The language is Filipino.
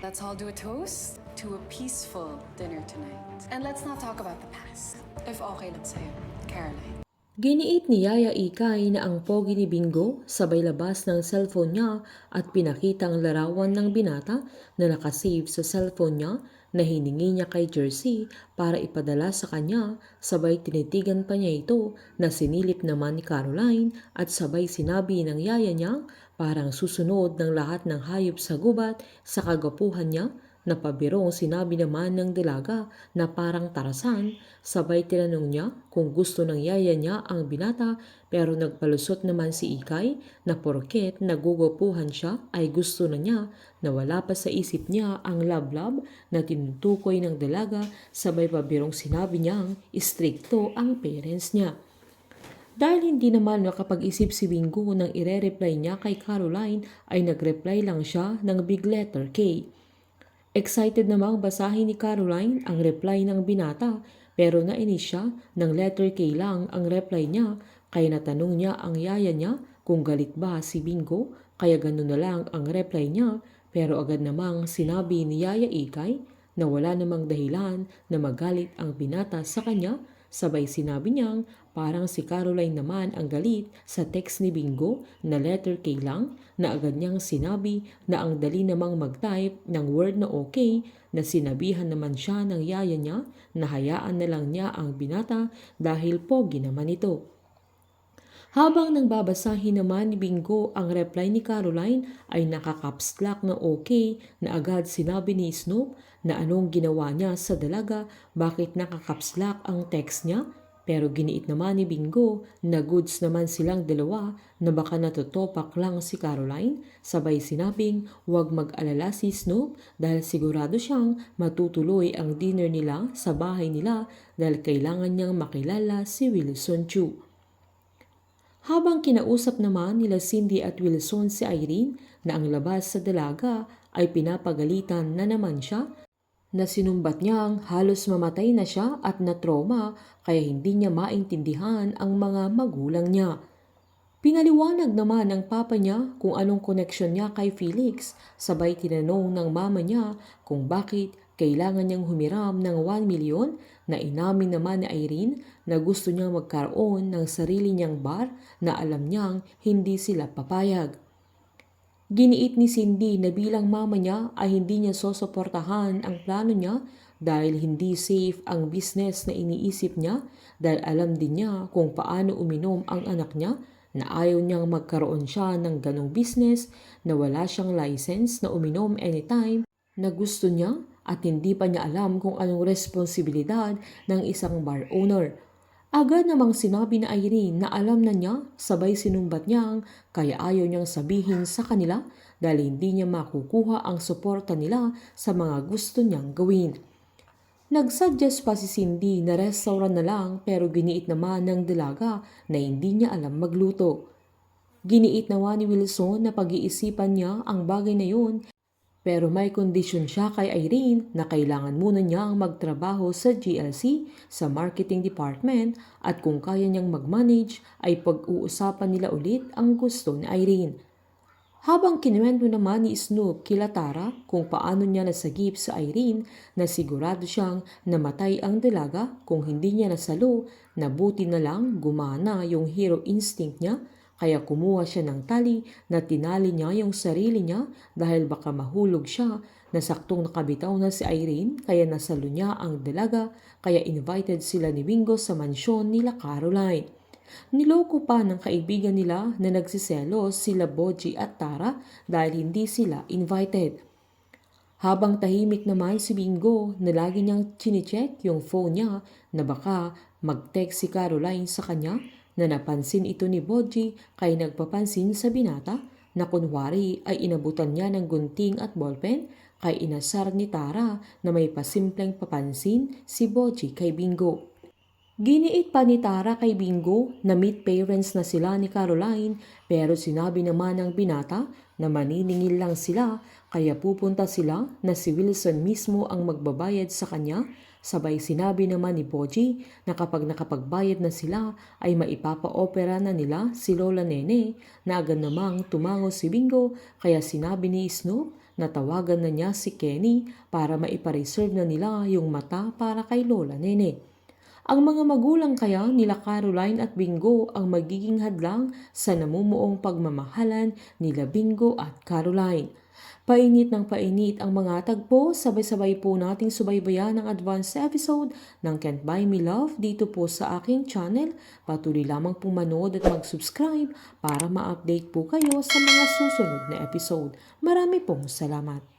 Let's all do a toast to a peaceful dinner tonight. And let's not talk about the past. If okay lang sa'yo, Caroline. Giniit ni Yaya Ikay na ang pogi ni Bingo sabay labas ng cellphone niya at pinakita ang larawan ng binata na nakasave sa cellphone niya na hiningi niya kay Jersey para ipadala sa kanya, sabay tinitigan pa niya ito na sinilip naman ni Caroline at sabay sinabi ng yaya niya parang susunod ng lahat ng hayop sa gubat sa kagwapuhan niya. Napabirong sinabi naman ng dalaga na parang Tarzan, sabay tinanong niya kung gusto ng yaya niya ang binata pero nagpalusot naman si Ikay na porket nagugupuhan siya ay gusto na niya na wala pa sa isip niya ang love na tinutukoy ng dalaga, sabay pabirong sinabi niyang istrikto ang parents niya. Dahil hindi naman makapag-isip si Bingo nang ire-reply niya kay Caroline ay nag-reply lang siya ng big letter K. Excited namang basahin ni Caroline ang reply ng binata pero nainis siya ng letter K lang ang reply niya kaya natanong niya ang yaya niya kung galit ba si Bingo kaya ganun na lang ang reply niya pero agad namang sinabi ni Yaya Ikay na wala namang dahilan na magalit ang binata sa kanya. Sabay sinabi niyang parang si Caroline naman ang galit sa text ni Bingo na letter K lang na agad niyang sinabi na ang dali namang mag-type ng word na okay na sinabihan naman siya ng yaya niya na hayaan na lang niya ang binata dahil pogi naman ito. Habang nagbabasahin naman ni Bingo ang reply ni Caroline ay nakaka-caps lock na okay na agad sinabi ni Snoop na anong ginawa niya sa dalaga, bakit nakaka-caps lock ang text niya. Pero giniit naman ni Bingo na goods naman silang dalawa na baka natutopak lang si Caroline. Sabay sinabing huwag mag-alala si Snoop dahil sigurado siyang matutuloy ang dinner nila sa bahay nila dahil kailangan niyang makilala si Wilson Chu. Habang kinausap naman nila Cindy at Wilson si Irene na ang labas sa dalaga ay pinapagalitan na naman siya na sinumbat niyang halos mamatay na siya at na-trauma kaya hindi niya maintindihan ang mga magulang niya. Pinaliwanag naman ng papa niya kung anong koneksyon niya kay Felix, sabay tinanong ng mama niya kung bakit kailangan niyang humiram ng 1 million na inamin naman ni Irene na gusto niyang magkaroon ng sarili niyang bar na alam niyang hindi sila papayag. Giniit ni Cindy na bilang mama niya ay hindi niya susuportahan ang plano niya dahil hindi safe ang business na iniisip niya dahil alam din niya kung paano uminom ang anak niya na ayaw niyang magkaroon siya ng ganong business na wala siyang license na uminom anytime na gusto niya at hindi pa niya alam kung anong responsibilidad ng isang bar owner. Agad namang sinabi ni Irene na alam na niya, sabay sinumbat niyang kaya ayaw niyang sabihin sa kanila dahil hindi niya makukuha ang suporta nila sa mga gusto niyang gawin. Nagsuggest pa si Cindy na restaurant na lang pero giniit naman ng dalaga na hindi niya alam magluto. Giniit naman ni Wilson na pag-iisipan niya ang bagay na yun pero may kondisyon siya kay Irene na kailangan muna niyang magtrabaho sa GLC sa marketing department at kung kaya niyang mag-manage ay pag-uusapan nila ulit ang gusto ni Irene. Habang kinuwento naman ni Snoop kila Tara kung paano niya nasagip sa Irene na sigurado siyang namatay ang dalaga kung hindi niya nasalo na buti na lang gumana yung hero instinct niya kaya kumuha siya ng tali na tinali niya yung sarili niya dahil baka mahulog siya na saktong nakabitaw na si Irene kaya nasalo niya ang dalaga kaya invited sila ni Bingo sa mansyon nila Caroline. Niloko pa ng kaibigan nila na nagsiselos sila Boji at Tara dahil hindi sila invited. Habang tahimik naman si Bingo na lagi niyang chinecheck yung phone niya na baka mag-text si Caroline sa kanya na napansin ito ni Boji kay nagpapansin sa binata na kunwari ay inabutan niya ng gunting at ballpen kay inasar ni Tara na may pasimpleng papansin si Boji kay Bingo. Giniit pa ni Tara kay Bingo na meet parents na sila ni Caroline pero sinabi naman ng binata na maniningil lang sila kaya pupunta sila na si Wilson mismo ang magbabayad sa kanya. Sabay sinabi naman ni Boji na kapag nakapagbayad na sila ay maipapa-opera na nila si Lola Nene na agad namang tumango si Bingo kaya sinabi ni Snoop natawagan na niya si Kenny para maipareserve na nila yung mata para kay Lola Nene. Ang mga magulang kaya nila Caroline at Bingo ang magiging hadlang sa namumuong pagmamahalan nila Bingo at Caroline. Painit ng painit ang mga tagpo, sabay-sabay po nating subaybayan ang advance episode ng Can't Buy Me Love dito po sa aking channel. Patuloy lamang pong manood at mag-subscribe para ma-update po kayo sa mga susunod na episode. Marami pong salamat.